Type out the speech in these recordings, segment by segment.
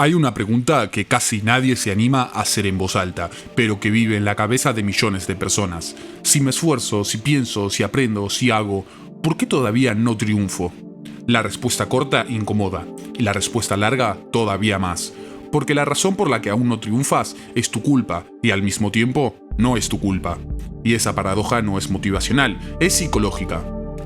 Hay una pregunta que casi nadie se anima a hacer en voz alta, pero que vive en la cabeza de millones de personas. Si me esfuerzo, si pienso, si aprendo, si hago, ¿por qué todavía no triunfo? La respuesta corta incomoda, y la respuesta larga todavía más. Porque la razón por la que aún no triunfas es tu culpa, y al mismo tiempo no es tu culpa. Y esa paradoja no es motivacional, es psicológica.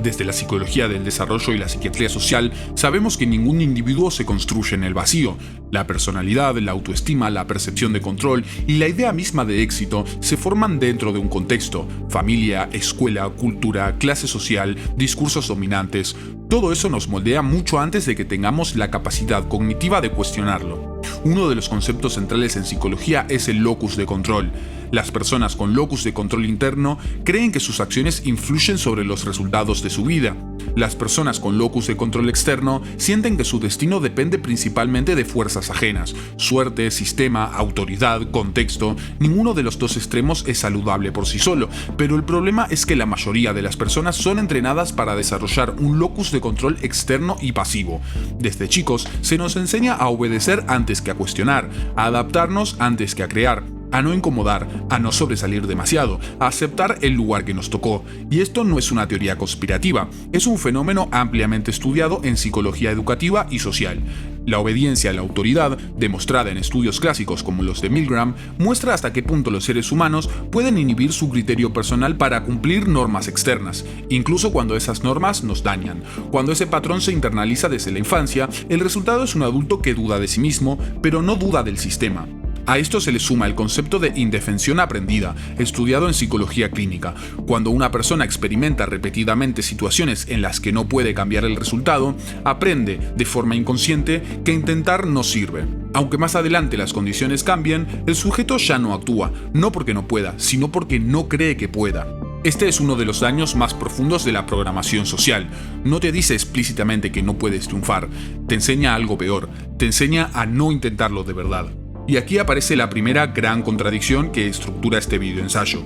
Desde la psicología del desarrollo y la psiquiatría social, sabemos que ningún individuo se construye en el vacío. La personalidad, la autoestima, la percepción de control y la idea misma de éxito se forman dentro de un contexto: familia, escuela, cultura, clase social, discursos dominantes. Todo eso nos moldea mucho antes de que tengamos la capacidad cognitiva de cuestionarlo. Uno de los conceptos centrales en psicología es el locus de control. Las personas con locus de control interno creen que sus acciones influyen sobre los resultados de su vida. Las personas con locus de control externo sienten que su destino depende principalmente de fuerzas ajenas: suerte, sistema, autoridad, contexto. Ninguno de los dos extremos es saludable por sí solo, pero el problema es que la mayoría de las personas son entrenadas para desarrollar un locus de control externo y pasivo. Desde chicos se nos enseña a obedecer antes que a cuestionar, a adaptarnos antes que a crear, a no incomodar, a no sobresalir demasiado, a aceptar el lugar que nos tocó. Y esto no es una teoría conspirativa, es un fenómeno ampliamente estudiado en psicología educativa y social. La obediencia a la autoridad, demostrada en estudios clásicos como los de Milgram, muestra hasta qué punto los seres humanos pueden inhibir su criterio personal para cumplir normas externas, incluso cuando esas normas nos dañan. Cuando ese patrón se internaliza desde la infancia, el resultado es un adulto que duda de sí mismo, pero no duda del sistema. A esto se le suma el concepto de indefensión aprendida, estudiado en psicología clínica. Cuando una persona experimenta repetidamente situaciones en las que no puede cambiar el resultado, aprende, de forma inconsciente, que intentar no sirve. Aunque más adelante las condiciones cambien, el sujeto ya no actúa, no porque no pueda, sino porque no cree que pueda. Este es uno de los daños más profundos de la programación social. No te dice explícitamente que no puedes triunfar, te enseña algo peor, te enseña a no intentarlo de verdad. Y aquí aparece la primera gran contradicción que estructura este videoensayo.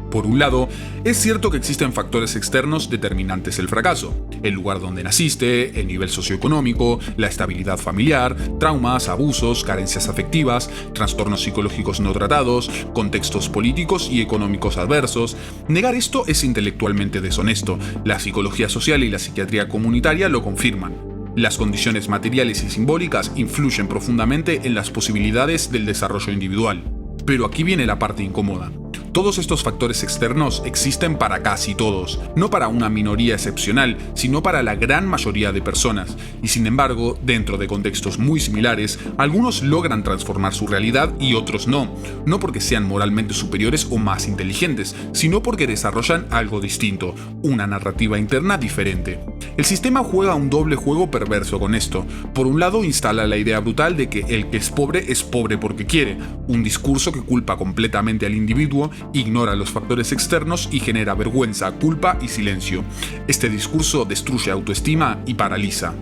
Por un lado, es cierto que existen factores externos determinantes del fracaso: el lugar donde naciste, el nivel socioeconómico, la estabilidad familiar, traumas, abusos, carencias afectivas, trastornos psicológicos no tratados, contextos políticos y económicos adversos. Negar esto es intelectualmente deshonesto. La psicología social y la psiquiatría comunitaria lo confirman. Las condiciones materiales y simbólicas influyen profundamente en las posibilidades del desarrollo individual. Pero aquí viene la parte incómoda. Todos estos factores externos existen para casi todos, no para una minoría excepcional, sino para la gran mayoría de personas. Y sin embargo, dentro de contextos muy similares, algunos logran transformar su realidad y otros no. No porque sean moralmente superiores o más inteligentes, sino porque desarrollan algo distinto, una narrativa interna diferente. El sistema juega un doble juego perverso con esto. Por un lado, instala la idea brutal de que el que es pobre porque quiere, un discurso que culpa completamente al individuo, ignora los factores externos y genera vergüenza, culpa y silencio. Este discurso destruye autoestima y paraliza.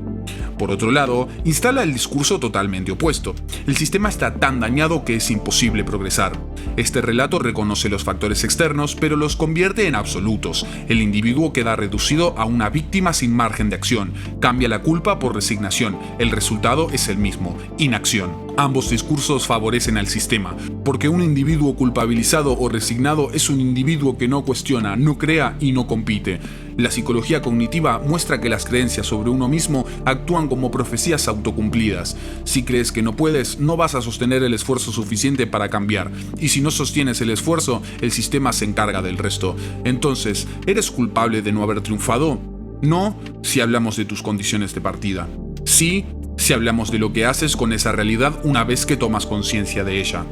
Por otro lado, instala el discurso totalmente opuesto. El sistema está tan dañado que es imposible progresar. Este relato reconoce los factores externos, pero los convierte en absolutos. El individuo queda reducido a una víctima sin margen de acción. Cambia la culpa por resignación. El resultado es el mismo: inacción. Ambos discursos favorecen al sistema, porque un individuo culpabilizado o resignado es un individuo que no cuestiona, no crea y no compite. La psicología cognitiva muestra que las creencias sobre uno mismo actúan como profecías autocumplidas. Si crees que no puedes, no vas a sostener el esfuerzo suficiente para cambiar. Y si no sostienes el esfuerzo, el sistema se encarga del resto. Entonces, ¿eres culpable de no haber triunfado? No, si hablamos de tus condiciones de partida. Sí, si hablamos de lo que haces con esa realidad una vez que tomas conciencia de ella.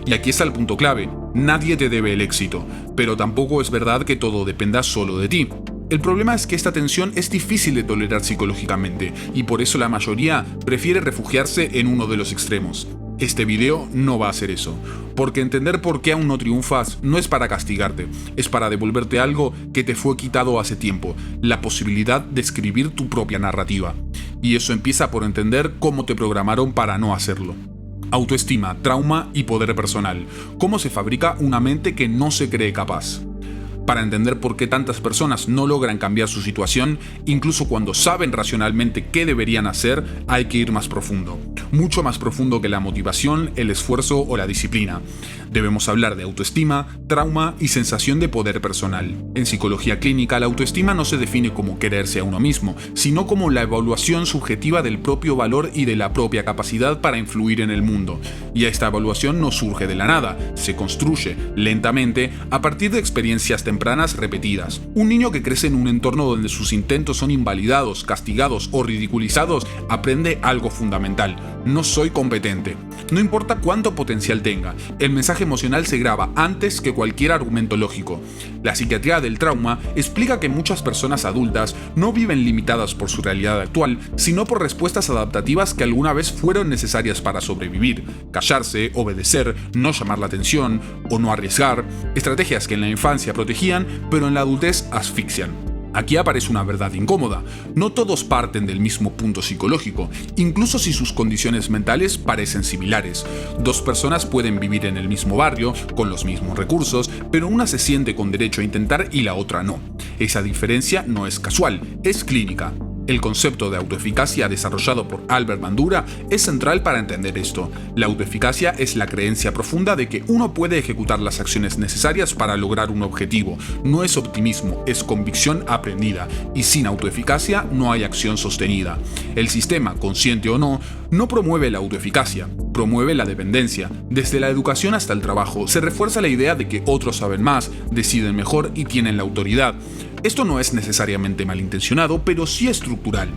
Y aquí está el punto clave: nadie te debe el éxito, pero tampoco es verdad que todo dependa solo de ti. El problema es que esta tensión es difícil de tolerar psicológicamente, y por eso la mayoría prefiere refugiarse en uno de los extremos. Este video no va a hacer eso, porque entender por qué aún no triunfas no es para castigarte, es para devolverte algo que te fue quitado hace tiempo: la posibilidad de escribir tu propia narrativa. Y eso empieza por entender cómo te programaron para no hacerlo. Autoestima, trauma y poder personal. ¿Cómo se fabrica una mente que no se cree capaz? Para entender por qué tantas personas no logran cambiar su situación, incluso cuando saben racionalmente qué deberían hacer, hay que ir más profundo. Mucho más profundo que la motivación, el esfuerzo o la disciplina. Debemos hablar de autoestima, trauma y sensación de poder personal. En psicología clínica, la autoestima no se define como quererse a uno mismo, sino como la evaluación subjetiva del propio valor y de la propia capacidad para influir en el mundo. Y esta evaluación no surge de la nada, se construye lentamente a partir de experiencias tempranas repetidas. Un niño que crece en un entorno donde sus intentos son invalidados, castigados o ridiculizados aprende algo fundamental: no soy competente. No importa cuánto potencial tenga, el mensaje emocional se graba antes que cualquier argumento lógico. La psiquiatría del trauma explica que muchas personas adultas no viven limitadas por su realidad actual, sino por respuestas adaptativas que alguna vez fueron necesarias para sobrevivir: callarse, obedecer, no llamar la atención o no arriesgar, estrategias que en la infancia protegían, pero en la adultez asfixian. Aquí aparece una verdad incómoda. No todos parten del mismo punto psicológico, incluso si sus condiciones mentales parecen similares. Dos personas pueden vivir en el mismo barrio, con los mismos recursos, pero una se siente con derecho a intentar y la otra no. Esa diferencia no es casual, es clínica. El concepto de autoeficacia desarrollado por Albert Bandura es central para entender esto. La autoeficacia es la creencia profunda de que uno puede ejecutar las acciones necesarias para lograr un objetivo. No es optimismo, es convicción aprendida, y sin autoeficacia no hay acción sostenida. El sistema, consciente o no, no promueve la autoeficacia, promueve la dependencia. Desde la educación hasta el trabajo se refuerza la idea de que otros saben más, deciden mejor y tienen la autoridad. Esto no es necesariamente malintencionado, pero sí estructural.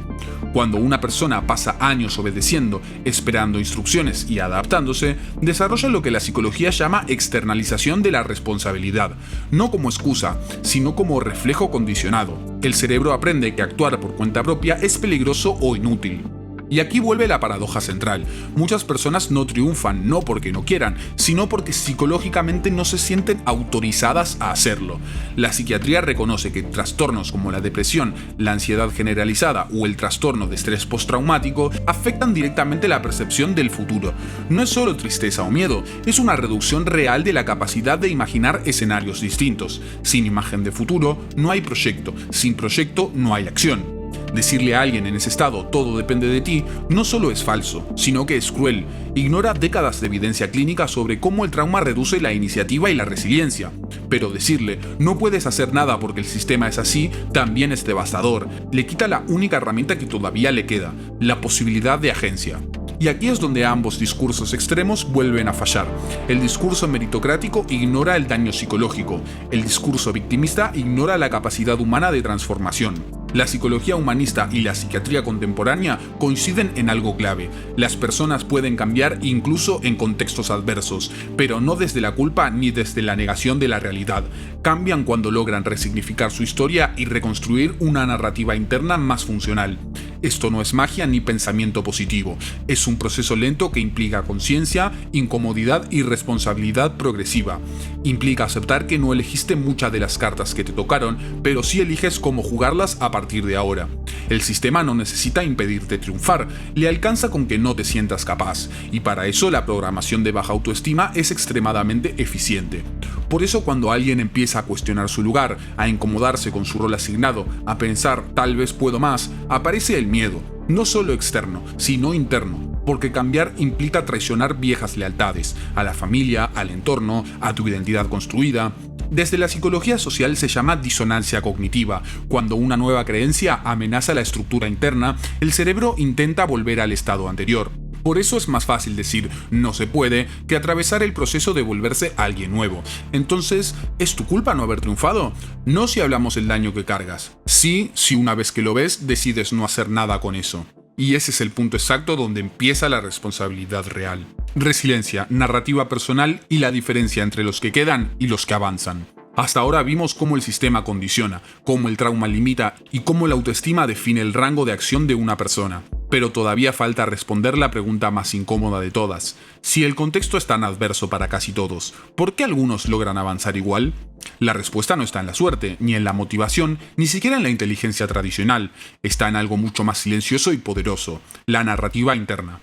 Cuando una persona pasa años obedeciendo, esperando instrucciones y adaptándose, desarrolla lo que la psicología llama externalización de la responsabilidad, no como excusa, sino como reflejo condicionado. El cerebro aprende que actuar por cuenta propia es peligroso o inútil. Y aquí vuelve la paradoja central. Muchas personas no triunfan no porque no quieran, sino porque psicológicamente no se sienten autorizadas a hacerlo. La psiquiatría reconoce que trastornos como la depresión, la ansiedad generalizada o el trastorno de estrés postraumático afectan directamente la percepción del futuro. No es solo tristeza o miedo, es una reducción real de la capacidad de imaginar escenarios distintos. Sin imagen de futuro, no hay proyecto. Sin proyecto, no hay acción. Decirle a alguien en ese estado todo depende de ti no solo es falso, sino que es cruel. Ignora décadas de evidencia clínica sobre cómo el trauma reduce la iniciativa y la resiliencia. Pero decirle no puedes hacer nada porque el sistema es así también es devastador. Le quita la única herramienta que todavía le queda, la posibilidad de agencia. Y aquí es donde ambos discursos extremos vuelven a fallar. El discurso meritocrático ignora el daño psicológico. El discurso victimista ignora la capacidad humana de transformación. La psicología humanista y la psiquiatría contemporánea coinciden en algo clave. Las personas pueden cambiar incluso en contextos adversos, pero no desde la culpa ni desde la negación de la realidad. Cambian cuando logran resignificar su historia y reconstruir una narrativa interna más funcional. Esto no es magia ni pensamiento positivo. Es un proceso lento que implica conciencia, incomodidad y responsabilidad progresiva. Implica aceptar que no elegiste muchas de las cartas que te tocaron, pero sí eliges cómo jugarlas a partir de ahora. El sistema no necesita impedirte triunfar, le alcanza con que no te sientas capaz, y para eso la programación de baja autoestima es extremadamente eficiente. Por eso cuando alguien empieza a cuestionar su lugar, a incomodarse con su rol asignado, a pensar tal vez puedo más, aparece el miedo, no solo externo, sino interno, porque cambiar implica traicionar viejas lealtades, a la familia, al entorno, a tu identidad construida. Desde la psicología social se llama disonancia cognitiva. Cuando una nueva creencia amenaza la estructura interna, el cerebro intenta volver al estado anterior. Por eso es más fácil decir no se puede que atravesar el proceso de volverse alguien nuevo. Entonces, ¿es tu culpa no haber triunfado? No si hablamos del daño que cargas. Sí, si una vez que lo ves decides no hacer nada con eso. Y ese es el punto exacto donde empieza la responsabilidad real. Resiliencia, narrativa personal y la diferencia entre los que quedan y los que avanzan. Hasta ahora vimos cómo el sistema condiciona, cómo el trauma limita y cómo la autoestima define el rango de acción de una persona. Pero todavía falta responder la pregunta más incómoda de todas. Si el contexto es tan adverso para casi todos, ¿por qué algunos logran avanzar igual? La respuesta no está en la suerte, ni en la motivación, ni siquiera en la inteligencia tradicional. Está en algo mucho más silencioso y poderoso, la narrativa interna.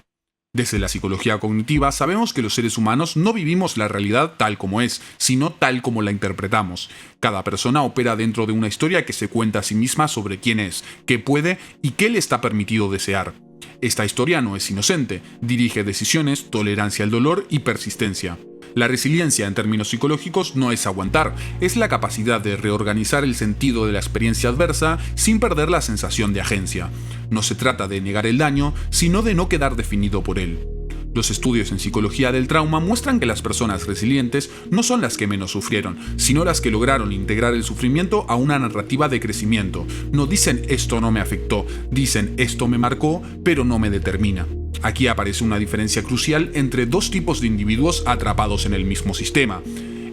Desde la psicología cognitiva sabemos que los seres humanos no vivimos la realidad tal como es, sino tal como la interpretamos. Cada persona opera dentro de una historia que se cuenta a sí misma sobre quién es, qué puede y qué le está permitido desear. Esta historia no es inocente, dirige decisiones, tolerancia al dolor y persistencia. La resiliencia en términos psicológicos no es aguantar, es la capacidad de reorganizar el sentido de la experiencia adversa sin perder la sensación de agencia. No se trata de negar el daño, sino de no quedar definido por él. Los estudios en psicología del trauma muestran que las personas resilientes no son las que menos sufrieron, sino las que lograron integrar el sufrimiento a una narrativa de crecimiento. No dicen esto no me afectó, dicen esto me marcó, pero no me determina. Aquí aparece una diferencia crucial entre dos tipos de individuos atrapados en el mismo sistema.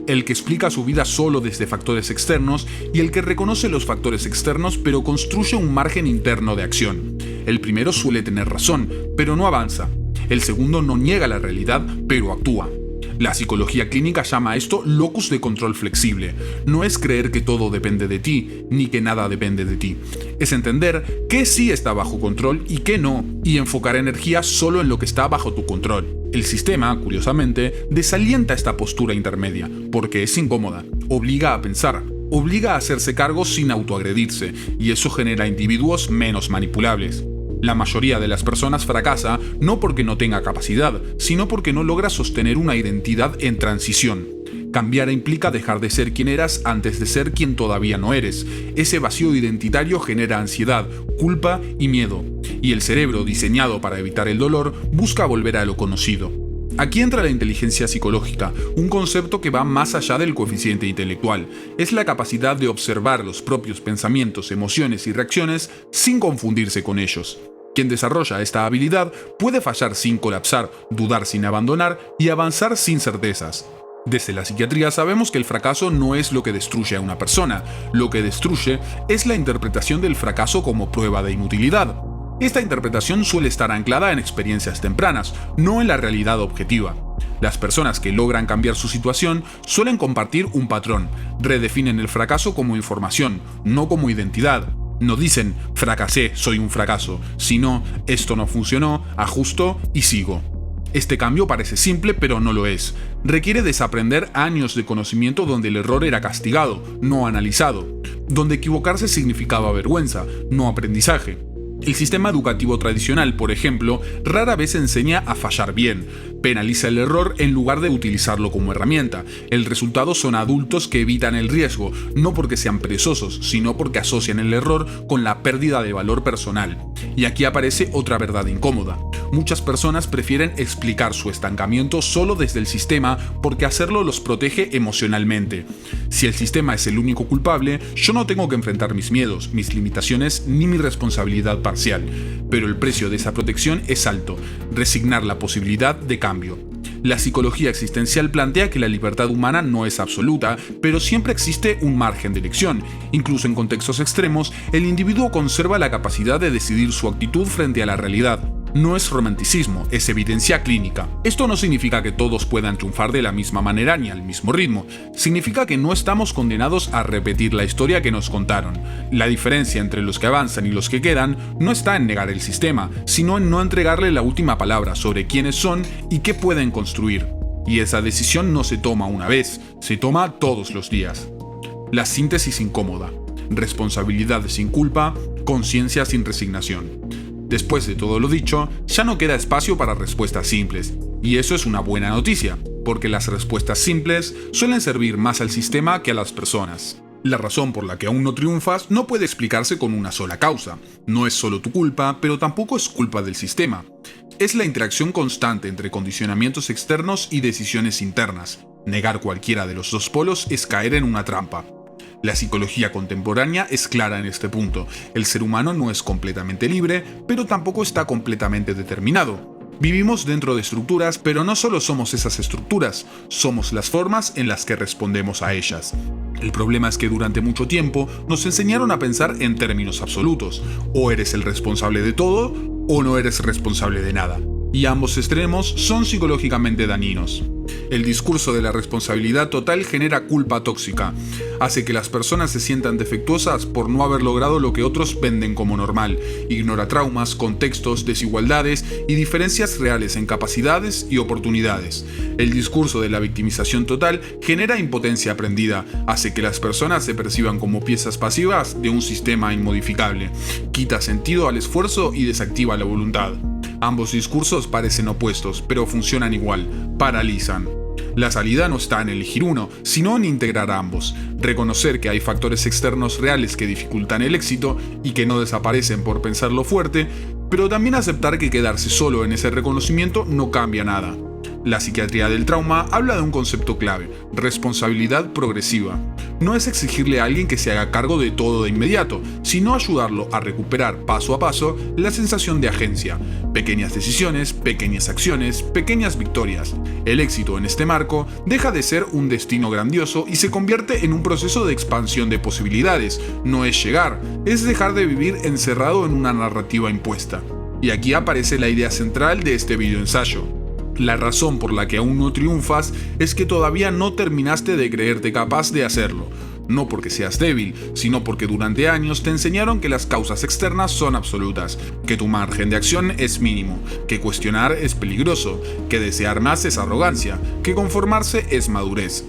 El que explica su vida solo desde factores externos y el que reconoce los factores externos pero construye un margen interno de acción. El primero suele tener razón, pero no avanza. El segundo no niega la realidad, pero actúa. La psicología clínica llama a esto locus de control flexible. No es creer que todo depende de ti, ni que nada depende de ti. Es entender qué sí está bajo control y qué no, y enfocar energía solo en lo que está bajo tu control. El sistema, curiosamente, desalienta esta postura intermedia, porque es incómoda, obliga a pensar, obliga a hacerse cargo sin autoagredirse, y eso genera individuos menos manipulables. La mayoría de las personas fracasa no porque no tenga capacidad, sino porque no logra sostener una identidad en transición. Cambiar implica dejar de ser quien eras antes de ser quien todavía no eres. Ese vacío identitario genera ansiedad, culpa y miedo. Y el cerebro, diseñado para evitar el dolor, busca volver a lo conocido. Aquí entra la inteligencia psicológica, un concepto que va más allá del coeficiente intelectual. Es la capacidad de observar los propios pensamientos, emociones y reacciones sin confundirse con ellos. Quien desarrolla esta habilidad puede fallar sin colapsar, dudar sin abandonar y avanzar sin certezas. Desde la psiquiatría sabemos que el fracaso no es lo que destruye a una persona, lo que destruye es la interpretación del fracaso como prueba de inutilidad. Esta interpretación suele estar anclada en experiencias tempranas, no en la realidad objetiva. Las personas que logran cambiar su situación suelen compartir un patrón, redefinen el fracaso como información, no como identidad. No dicen fracasé, soy un fracaso, sino esto no funcionó, ajusto y sigo. Este cambio parece simple, pero no lo es. Requiere desaprender años de conocimiento donde el error era castigado, no analizado, donde equivocarse significaba vergüenza, no aprendizaje. El sistema educativo tradicional, por ejemplo, rara vez enseña a fallar bien. Penaliza el error en lugar de utilizarlo como herramienta. El resultado son adultos que evitan el riesgo, no porque sean perezosos, sino porque asocian el error con la pérdida de valor personal. Y aquí aparece otra verdad incómoda. Muchas personas prefieren explicar su estancamiento solo desde el sistema porque hacerlo los protege emocionalmente. Si el sistema es el único culpable, yo no tengo que enfrentar mis miedos, mis limitaciones ni mi responsabilidad parcial. Pero el precio de esa protección es alto, resignar la posibilidad de cambio. La psicología existencial plantea que la libertad humana no es absoluta, pero siempre existe un margen de elección. Incluso en contextos extremos, el individuo conserva la capacidad de decidir su actitud frente a la realidad. No es romanticismo, es evidencia clínica. Esto no significa que todos puedan triunfar de la misma manera ni al mismo ritmo. Significa que no estamos condenados a repetir la historia que nos contaron. La diferencia entre los que avanzan y los que quedan no está en negar el sistema, sino en no entregarle la última palabra sobre quiénes son y qué pueden construir. Y esa decisión no se toma una vez, se toma todos los días. La síntesis incómoda. Responsabilidad sin culpa, conciencia sin resignación. Después de todo lo dicho, ya no queda espacio para respuestas simples, y eso es una buena noticia, porque las respuestas simples suelen servir más al sistema que a las personas. La razón por la que aún no triunfas no puede explicarse con una sola causa. No es solo tu culpa, pero tampoco es culpa del sistema. Es la interacción constante entre condicionamientos externos y decisiones internas. Negar cualquiera de los dos polos es caer en una trampa. La psicología contemporánea es clara en este punto. El ser humano no es completamente libre, pero tampoco está completamente determinado. Vivimos dentro de estructuras, pero no solo somos esas estructuras, somos las formas en las que respondemos a ellas. El problema es que durante mucho tiempo nos enseñaron a pensar en términos absolutos. O eres el responsable de todo, o no eres responsable de nada. Y ambos extremos son psicológicamente dañinos. El discurso de la responsabilidad total genera culpa tóxica. Hace que las personas se sientan defectuosas por no haber logrado lo que otros venden como normal. Ignora traumas, contextos, desigualdades y diferencias reales en capacidades y oportunidades. El discurso de la victimización total genera impotencia aprendida. Hace que las personas se perciban como piezas pasivas de un sistema inmodificable. Quita sentido al esfuerzo y desactiva la voluntad. Ambos discursos parecen opuestos, pero funcionan igual. Paralizan. La salida no está en elegir uno, sino en integrar a ambos. Reconocer que hay factores externos reales que dificultan el éxito y que no desaparecen por pensarlo fuerte, pero también aceptar que quedarse solo en ese reconocimiento no cambia nada. La psiquiatría del trauma habla de un concepto clave: responsabilidad progresiva. No es exigirle a alguien que se haga cargo de todo de inmediato, sino ayudarlo a recuperar paso a paso la sensación de agencia. Pequeñas decisiones, pequeñas acciones, pequeñas victorias. El éxito en este marco deja de ser un destino grandioso y se convierte en un proceso de expansión de posibilidades. No es llegar, es dejar de vivir encerrado en una narrativa impuesta. Y aquí aparece la idea central de este videoensayo. La razón por la que aún no triunfas es que todavía no terminaste de creerte capaz de hacerlo. No porque seas débil, sino porque durante años te enseñaron que las causas externas son absolutas, que tu margen de acción es mínimo, que cuestionar es peligroso, que desear más es arrogancia, que conformarse es madurez.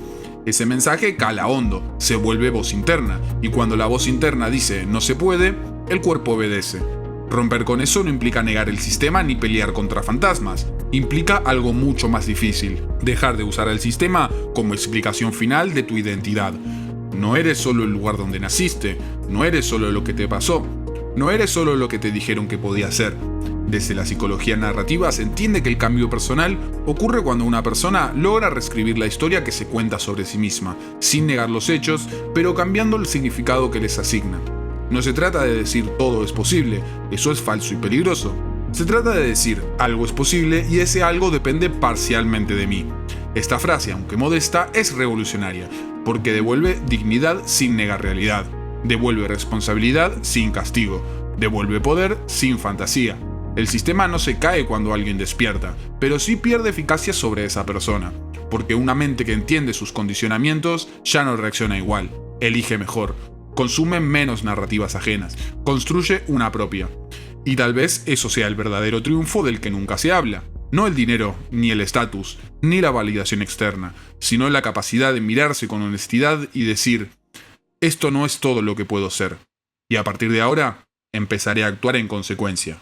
Ese mensaje cala hondo, se vuelve voz interna, y cuando la voz interna dice no se puede, el cuerpo obedece. Romper con eso no implica negar el sistema ni pelear contra fantasmas, implica algo mucho más difícil: dejar de usar el sistema como explicación final de tu identidad. No eres solo el lugar donde naciste, no eres solo lo que te pasó, no eres solo lo que te dijeron que podías ser. Desde la psicología narrativa se entiende que el cambio personal ocurre cuando una persona logra reescribir la historia que se cuenta sobre sí misma, sin negar los hechos, pero cambiando el significado que les asigna. No se trata de decir todo es posible, eso es falso y peligroso. Se trata de decir algo es posible y ese algo depende parcialmente de mí. Esta frase, aunque modesta, es revolucionaria, porque devuelve dignidad sin negar realidad, devuelve responsabilidad sin castigo, devuelve poder sin fantasía. El sistema no se cae cuando alguien despierta, pero sí pierde eficacia sobre esa persona, porque una mente que entiende sus condicionamientos ya no reacciona igual, elige mejor, consume menos narrativas ajenas, construye una propia. Y tal vez eso sea el verdadero triunfo del que nunca se habla. No el dinero, ni el estatus, ni la validación externa, sino la capacidad de mirarse con honestidad y decir: esto no es todo lo que puedo ser. Y a partir de ahora, empezaré a actuar en consecuencia.